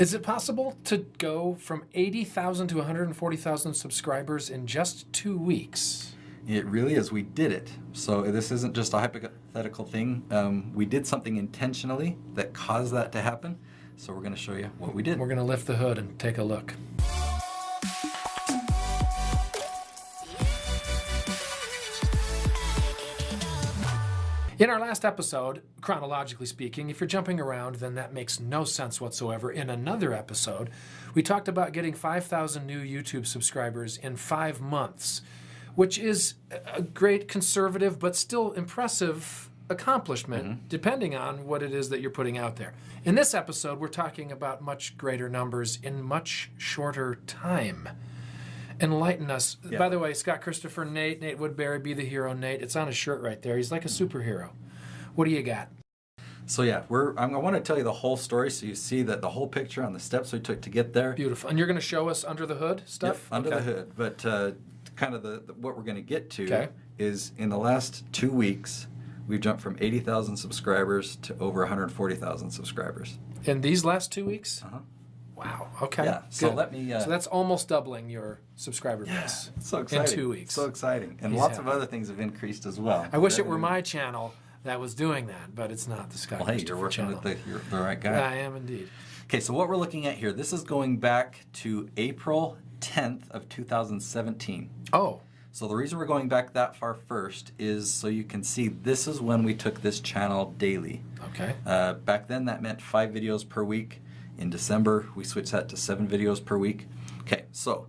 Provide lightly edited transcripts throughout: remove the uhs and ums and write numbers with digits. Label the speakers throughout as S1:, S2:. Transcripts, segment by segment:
S1: Is it possible to go from 80,000 to 140,000 subscribers in just 2 weeks?
S2: It really is. We did it. So this isn't just a hypothetical thing. We did something intentionally that caused that to happen. So we're going to show you what we did.
S1: We're going to lift the hood and take a look. In our last episode, chronologically speaking, if you're jumping around, then that makes no sense whatsoever. In another episode, we talked about getting 5,000 new YouTube subscribers in 5 months, which is a great conservative but still impressive accomplishment, depending on what it is that you're putting out there. In this episode, we're talking about much greater numbers in much shorter time. Enlighten us. Yeah. By the way, Scott Christopher, Nate Woodbury, Be the Hero, Nate. It's on his shirt right there. He's like a superhero. What do you got?
S2: So yeah, I want to tell you the whole story so you see that the whole picture on the steps we took to get there.
S1: Beautiful. And you're going to show us under the hood stuff?
S2: Yep, under the hood. But kind of what we're going to get to is in the last 2 weeks, we've jumped from 80,000 subscribers to over 140,000 subscribers.
S1: In these last 2 weeks?
S2: Uh-huh.
S1: Wow. Okay.
S2: Yeah. So let me.
S1: So that's almost doubling your subscriber base.
S2: So exciting.
S1: In 2 weeks.
S2: So exciting, and lots of other things have increased as well.
S1: I wish it were my channel that was doing that, but it's not the Scott.
S2: Well, hey, you're working
S1: channel.
S2: with you're the right guy.
S1: I am indeed.
S2: Okay, so what we're looking at here, this is going back to April 10th of 2017.
S1: Oh.
S2: So the reason we're going back that far first is so you can see this is when we took this channel daily.
S1: Okay.
S2: Back then that meant 5 videos per week. In December, we switched that to 7 videos per week. Okay, so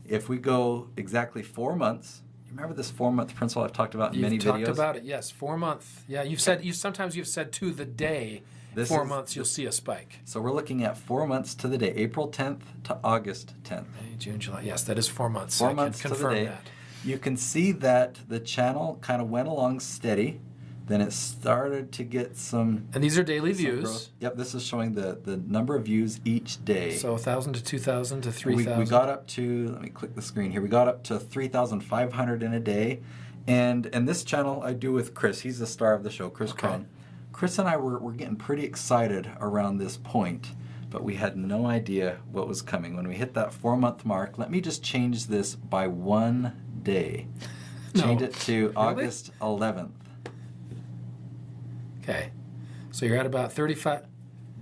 S2: if we go exactly 4 months, you remember this 4-month principle I've talked about in many videos?
S1: You've talked about it, yes. 4 months. Yeah, sometimes you've said to the day, 4 months you'll see a spike.
S2: So we're looking at 4 months to the day, April 10th to August 10th.
S1: May, June, July. Yes, that is 4 months.
S2: 4 months
S1: I can confirm
S2: to the day.
S1: That.
S2: You can see that the channel kind of went along steady. Then it started to get some...
S1: And these are daily views.
S2: Growth. Yep, this is showing the number of views each day.
S1: So 1,000 to 2,000 to 3,000.
S2: We got up to, let me click the screen here, we got up to 3,500 in a day. And this channel I do with Chris. He's the star of the show, Chris Crone. Chris and I were getting pretty excited around this point, but we had no idea what was coming. When we hit that 4-month mark, let me just change this by 1 day. Change it to August 11th.
S1: Okay, so you're at about 35.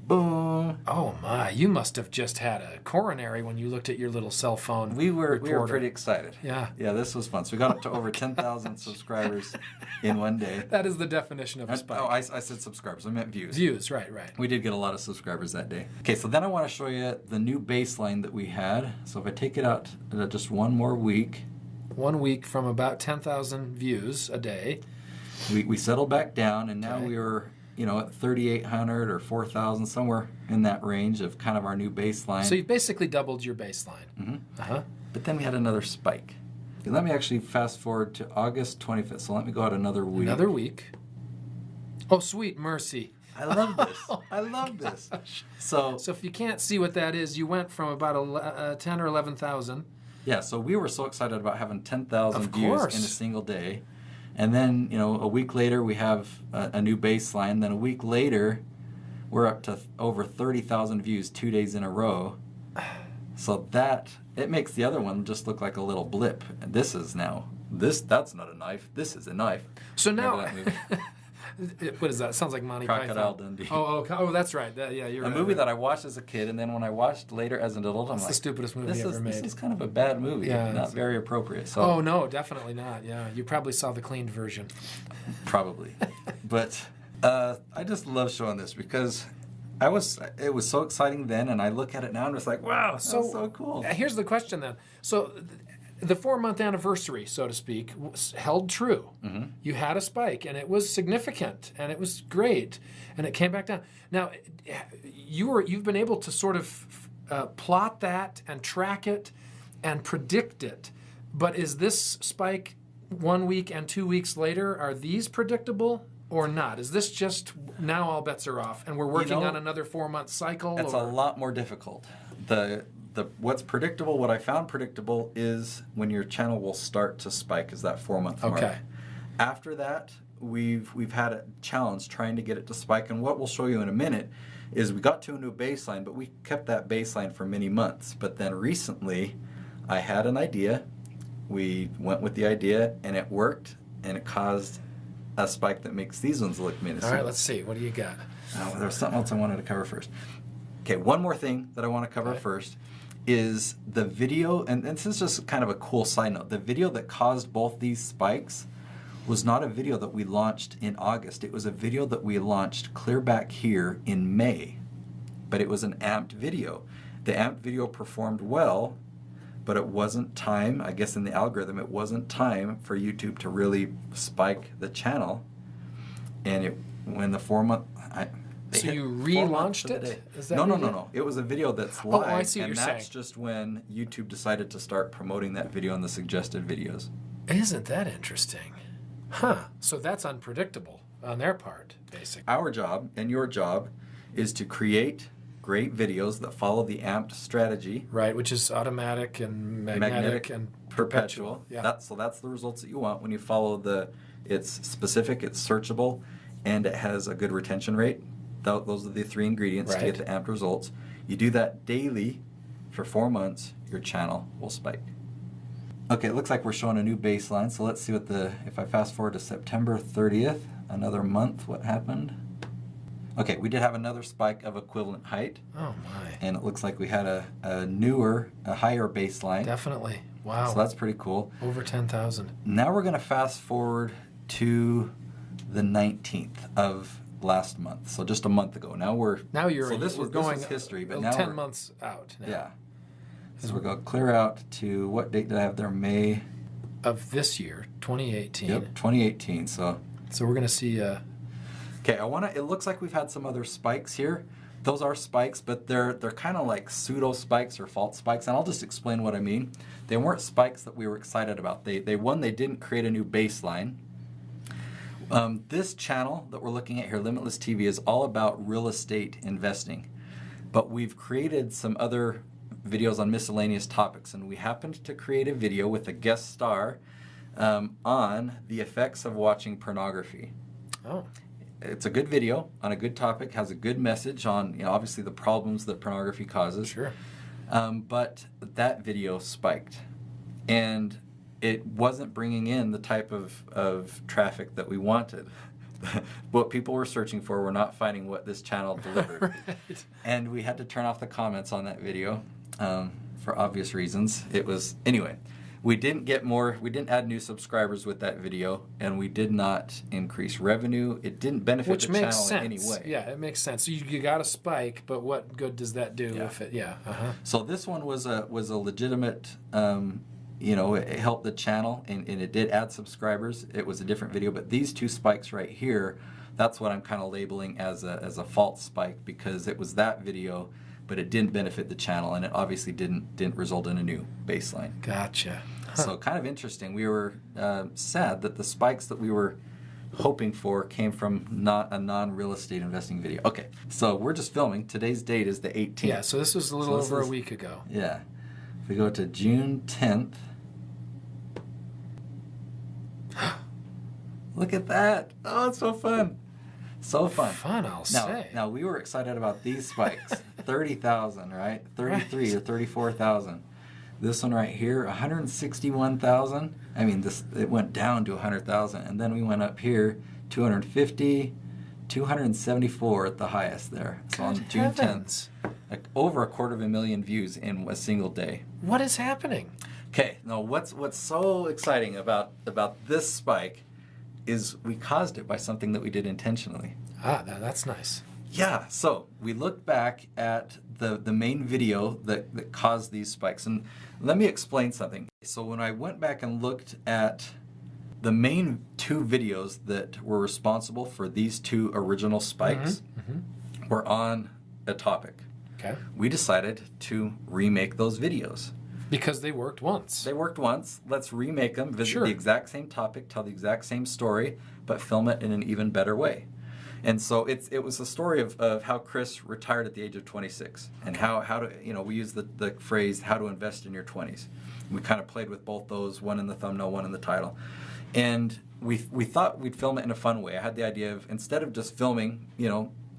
S2: Boom!
S1: Oh my! You must have just had a coronary when you looked at your little cell phone.
S2: We were pretty excited.
S1: Yeah.
S2: Yeah, this was fun. So we got up to over 10,000 subscribers in 1 day.
S1: That is the definition of a spike.
S2: Oh, I said subscribers. I meant views.
S1: Views, right.
S2: We did get a lot of subscribers that day. Okay, so then I want to show you the new baseline that we had. So if I take it out just 1 more week.
S1: 1 week from about 10,000 views a day.
S2: We settled back down, and now we were, at 3,800 or 4,000, somewhere in that range of kind of our new baseline.
S1: So you basically doubled your baseline.
S2: Mm-hmm. But then we had another spike. Okay, let me actually fast forward to August 25th. So let me go out another week.
S1: Another week. Oh, sweet mercy.
S2: I love this. I love this. So
S1: if you can't see what that is, you went from about 10 or 11,000.
S2: Yeah, so we were so excited about having 10,000 views in a single day. And then, a week later, we have a new baseline. Then a week later, we're up to over 30,000 views 2 days in a row. So it makes the other one just look like a little blip. And this is now, that's not a knife. This is a knife.
S1: So now, what is that? Sounds like Monty Python.
S2: Crocodile Dundee.
S1: Oh, that's right. You're
S2: a movie that I watched as a kid, and then when I watched later as an adult, I'm like,
S1: the stupidest movie ever made.
S2: This is kind of a bad movie.
S1: Yeah,
S2: not very appropriate. So.
S1: Oh no, definitely not. Yeah, you probably saw the cleaned version.
S2: Probably, but I just love showing this because it was so exciting then, and I look at it now and it's like, wow, that's so cool.
S1: Here's the question then. So the 4-month anniversary, so to speak, held true.
S2: Mm-hmm.
S1: You had a spike, and it was significant, and it was great, and it came back down. Now, you've been able to sort of plot that and track it and predict it, but is this spike 1 week and 2 weeks later, are these predictable or not? Is this just now all bets are off, and we're working on another 4-month cycle?
S2: It's a lot more difficult. What's predictable, what I found predictable is when your channel will start to spike is that 4-month mark.
S1: Okay.
S2: After that, we've had a challenge trying to get it to spike, and what we'll show you in a minute is we got to a new baseline, but we kept that baseline for many months. But then recently, I had an idea. We went with the idea, and it worked, and it caused a spike that makes these ones look minuscule.
S1: All right, let's see. What do you got?
S2: There's something else I wanted to cover first. Okay, one more thing that I want to cover first is the video, and this is just kind of a cool side note. The video that caused both these spikes was not a video that we launched in August. It was a video that we launched clear back here in May, but it was an amped video. The amped video performed well, but it wasn't time, I guess in the algorithm, it wasn't time for YouTube to really spike the channel. And when the 4 month...
S1: So you relaunched it? Is that
S2: No. It was a video that's live,
S1: I see what
S2: and
S1: you're
S2: that's
S1: saying.
S2: just when YouTube decided to start promoting that video in the suggested videos.
S1: Isn't that interesting? Huh. So that's unpredictable on their part, basically.
S2: Our job and your job is to create great videos that follow the amped strategy.
S1: Right, which is automatic and magnetic and perpetual. Yeah.
S2: That's the results that you want when you follow it's specific, it's searchable, and it has a good retention rate. Those are the 3 ingredients to get the amped results. You do that daily for 4 months, your channel will spike. Okay, it looks like we're showing a new baseline. So let's see if I fast forward to September 30th, another month, what happened? Okay, we did have another spike of equivalent height.
S1: Oh my.
S2: And it looks like we had a higher baseline.
S1: Definitely. Wow.
S2: So that's pretty cool.
S1: Over 10,000.
S2: Now we're going to fast forward to the 19th of last month. So just a month ago. This was history, but now
S1: 10 months out now.
S2: Yeah. So we're going to clear out to, what date did I have there? May
S1: of this year, 2018.
S2: Yep, 2018. So
S1: we're going to see
S2: okay, it looks like we've had some other spikes here. Those are spikes, but they're kind of like pseudo spikes or false spikes, and I'll just explain what I mean. They weren't spikes that we were excited about. They didn't create a new baseline. This channel that we're looking at here, Limitless TV, is all about real estate investing. But we've created some other videos on miscellaneous topics, and we happened to create a video with a guest star on the effects of watching pornography.
S1: Oh.
S2: It's a good video on a good topic, has a good message on, obviously the problems that pornography causes.
S1: Sure.
S2: But that video spiked. And it wasn't bringing in the type of traffic that we wanted. What people were searching for were not finding what this channel delivered.
S1: Right.
S2: And we had to turn off the comments on that video for obvious reasons. Anyway, we didn't add new subscribers with that video, and we did not increase revenue. It didn't benefit the channel in any way.
S1: Yeah, it makes sense. So you got a spike, but what good does that do if it,
S2: So this one was a legitimate, it helped the channel, and it did add subscribers. It was a different video, but these 2 spikes right here, that's what I'm kind of labeling as a false spike, because it was that video, but it didn't benefit the channel, and it obviously didn't result in a new baseline.
S1: Gotcha. Huh.
S2: So kind of interesting. We were sad that the spikes that we were hoping for came from not a non-real estate investing video. Okay, so we're just filming. Today's date is the 18th.
S1: Yeah, so this was a little over a week ago.
S2: Yeah. If we go to June 10th, look at that. Oh, it's so fun. So fun.
S1: Fun, I'll say.
S2: Now, we were excited about these spikes. 30,000, right? 33 or 34,000. This one right here, 161,000. I mean, it went down to 100,000. And then we went up here, 250, 274 at the highest there. So on June 10th, over 250,000 views in a single day.
S1: What is happening?
S2: Okay, now what's so exciting about this spike is we caused it by something that we did intentionally.
S1: That's nice.
S2: Yeah, so we looked back at the main video that caused these spikes. And let me explain something. So when I went back and looked at the main 2 videos that were responsible for these 2 original spikes were on a topic.
S1: Okay.
S2: We decided to remake those videos.
S1: Because they worked once.
S2: They worked once. Let's remake them, visit the exact same topic, tell the exact same story, but film it in an even better way. And so it was a story of how Chris retired at the age of 26, and how to, we use the phrase, how to invest in your 20s. We kind of played with both those, one in the thumbnail, one in the title. And we thought we'd film it in a fun way. I had the idea of, instead of just filming,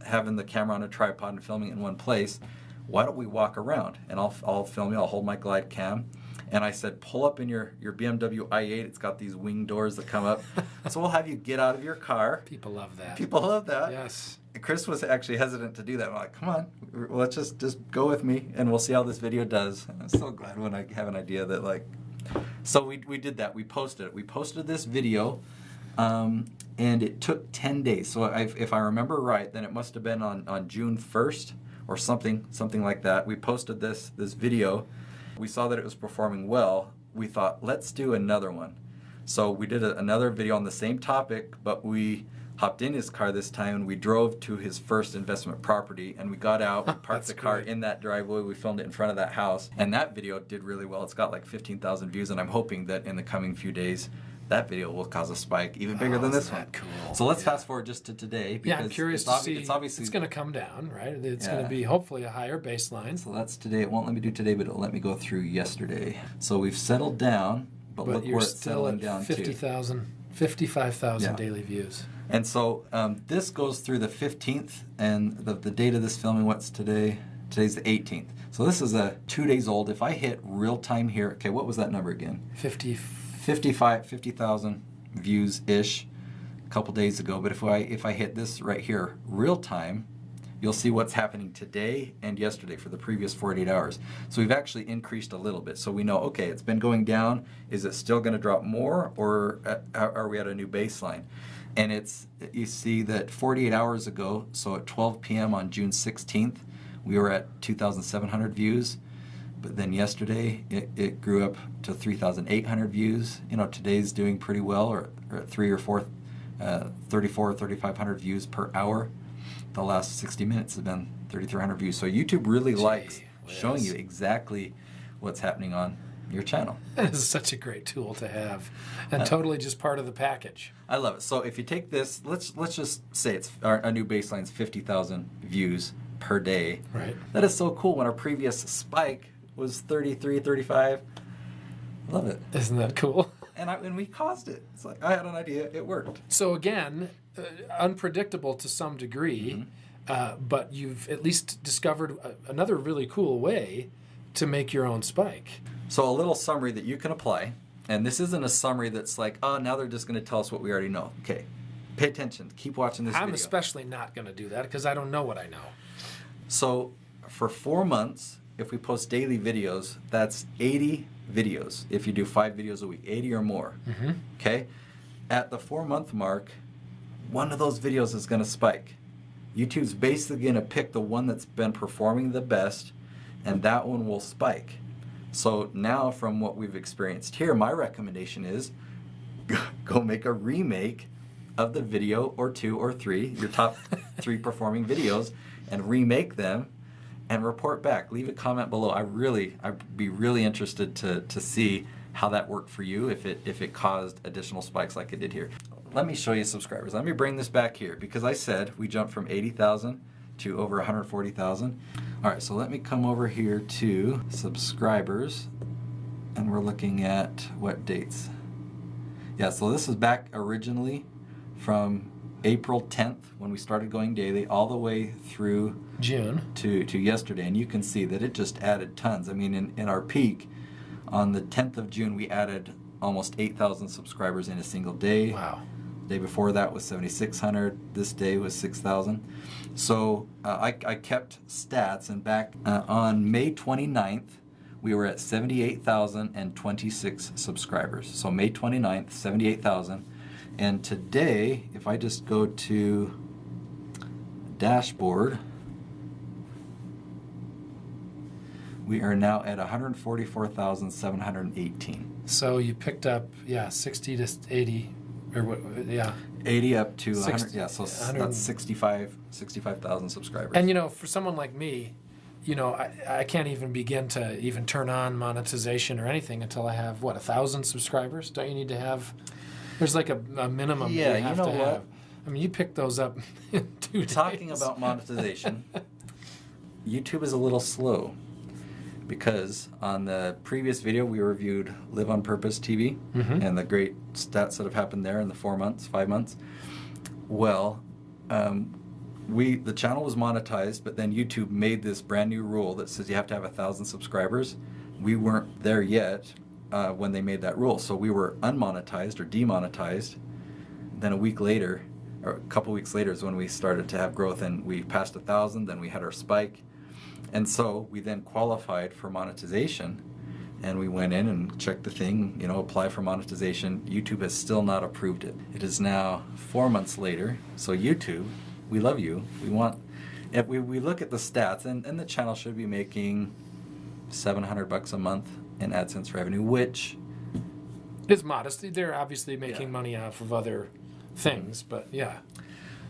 S2: having the camera on a tripod and filming it in one place. Why don't we walk around and I'll film you. I'll hold my glide cam. And I said, pull up in your BMW i8. It's got these wing doors that come up. So we'll have you get out of your car.
S1: People love that.
S2: People love that.
S1: Yes.
S2: Chris was actually hesitant to do that. I'm like, come on, let's just go with me and we'll see how this video does. And I'm so glad when I have an idea that like, so we did that. We posted it. We posted this video and it took 10 days. So if I remember right, then it must have been on June 1st or something like that. We posted this video. We saw that it was performing well. We thought, let's do another one. So we did another video on the same topic, but we hopped in his car this time and we drove to his first investment property and we got out, we parked the car in that driveway, we filmed it in front of that house, and that video did really well. It's got like 15,000 views, and I'm hoping that in the coming few days that video will cause a spike even bigger than this one.
S1: Cool.
S2: So let's fast forward just to today. Because
S1: yeah, I'm curious to see.
S2: It's obviously
S1: it's going to come down, right? It's going to be hopefully a higher baseline.
S2: So that's today. It won't let me do today, but it'll let me go through yesterday. So we've settled down, but look where it's settling down to.
S1: 55,000 daily views.
S2: And so this goes through the 15th, and the date of this filming, what's today? Today's the 18th. So this is 2 days old. If I hit real time here, okay, what was that number again? 50,000 views-ish a couple days ago. But if I hit this right here, real time, you'll see what's happening today and yesterday for the previous 48 hours. So we've actually increased a little bit. So we know, okay, it's been going down. Is it still going to drop more, or are we at a new baseline? And you see that 48 hours ago, so at 12 p.m. on June 16th, we were at 2,700 views. But then yesterday, it grew up to 3,800 views. You know, today's doing pretty well, or at 3,500 views per hour. The last 60 minutes have been 3,300 views. So YouTube really likes showing you exactly what's happening on your channel.
S1: This is such a great tool to have, and totally just part of the package.
S2: I love it. So if you take this, let's just say it's our new baseline is 50,000 views per day.
S1: Right.
S2: That is so cool. When our previous spike was 33, 35. Love it.
S1: Isn't that cool?
S2: And we caused it. It's like I had an idea. It worked.
S1: So again, unpredictable to some degree, but you've at least discovered another really cool way to make your own spike.
S2: So a little summary that you can apply, and this isn't a summary that's like, oh, now they're just going to tell us what we already know. Okay, pay attention. Keep watching this video.
S1: I'm especially not going to do that because I don't know what I know.
S2: So for 4 months, if we post daily videos, that's 80 videos. If you do 5 videos a week, 80 or more. Okay? At the 4-month mark, one of those videos is going to spike. YouTube's basically going to pick the one that's been performing the best, and that one will spike. So now, from what we've experienced here, my recommendation is go make a remake of the video, or 2 or 3, your top 3 performing videos, and remake them and report back. Leave a comment below. I'd be really interested to see how that worked for you, if it caused additional spikes like it did here. Let me show you subscribers. Let me bring this back here, because I said we jumped from 80,000 to over 140,000. All right, so let me come over here to subscribers, and we're looking at what dates. Yeah, so this is back originally from April 10th, when we started going daily, all the way through
S1: June
S2: to yesterday, and you can see that it just added tons. I mean, in our peak on the 10th of June, we added almost 8,000 subscribers in a single day.
S1: Wow.
S2: The day before that was 7,600. This day was 6,000. So I kept stats, and back on May 29th, we were at 78,026 subscribers. So May 29th, 78,000. And today, if I just go to dashboard, we are now at 144,718.
S1: So you picked up, 60 to 80, or what?
S2: 80 up to
S1: 60,
S2: 100. Yeah, so that's 65,000 subscribers.
S1: And for someone like me, I can't even begin to even turn on monetization or anything until I have 1,000 subscribers. Don't you need to have? There's like a minimum.
S2: Yeah,
S1: you have
S2: you know
S1: to
S2: what?
S1: have. I mean, you picked those up in 2 days.
S2: Talking about monetization, YouTube is a little slow, because on the previous video we reviewed Live on Purpose TV and the great stats that have happened there in the 4 months, 5 months. Well, the channel was monetized, but then YouTube made this brand new rule that says you have to have 1,000 subscribers. We weren't there yet when they made that rule, so we were unmonetized or demonetized. Then a week later, or a couple weeks later, is when we started to have growth, and we passed 1,000. Then we had our spike, and so we then qualified for monetization. And we went in and checked the thing, apply for monetization. YouTube has still not approved it. It is now 4 months later. So YouTube, we love you. If we look at the stats, and the channel should be making $700 a month in AdSense revenue, which
S1: is modest. They're obviously making money off of other things, but yeah.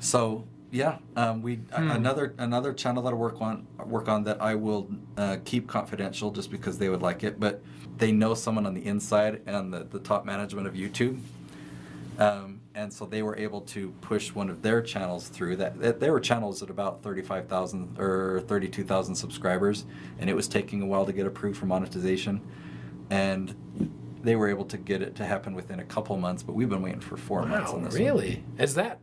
S2: So yeah, another channel that I work on that I will keep confidential just because they would like it, but they know someone on the inside and the top management of YouTube, and so they were able to push one of their channels through. That their channel is at about 35,000 or 32,000 subscribers, and it was taking a while to get approved for monetization, and they were able to get it to happen within a couple months, but we've been waiting for 4 months on this.
S1: Really? Is that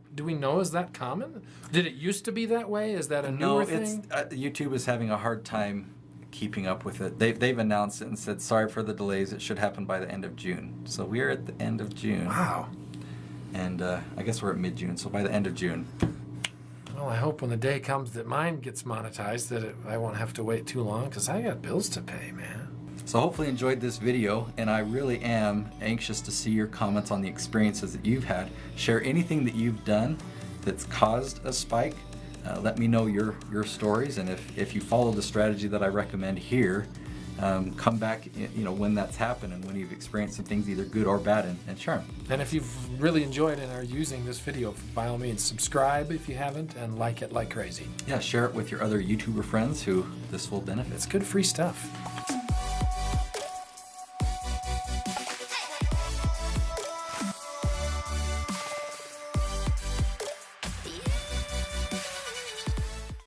S1: common? Did it used to be that way? Is that a newer thing?
S2: No, YouTube is having a hard time keeping up with it. They've announced it and said, sorry for the delays, it should happen by the end of June. So we're at the end of June.
S1: Wow.
S2: And I guess we're at mid-June, so by the end of June.
S1: Well, I hope when the day comes that mine gets monetized that I won't have to wait too long, because I got bills to pay, man.
S2: So hopefully you enjoyed this video, and I really am anxious to see your comments on the experiences that you've had. Share anything that you've done that's caused a spike. Let me know your stories, and if you follow the strategy that I recommend here, come back when that's happened and when you've experienced some things either good or bad, and share them.
S1: And if you've really enjoyed and are using this video, by all means subscribe if you haven't, and like it like crazy.
S2: Yeah, share it with your other YouTuber friends who this will benefit.
S1: It's good free stuff.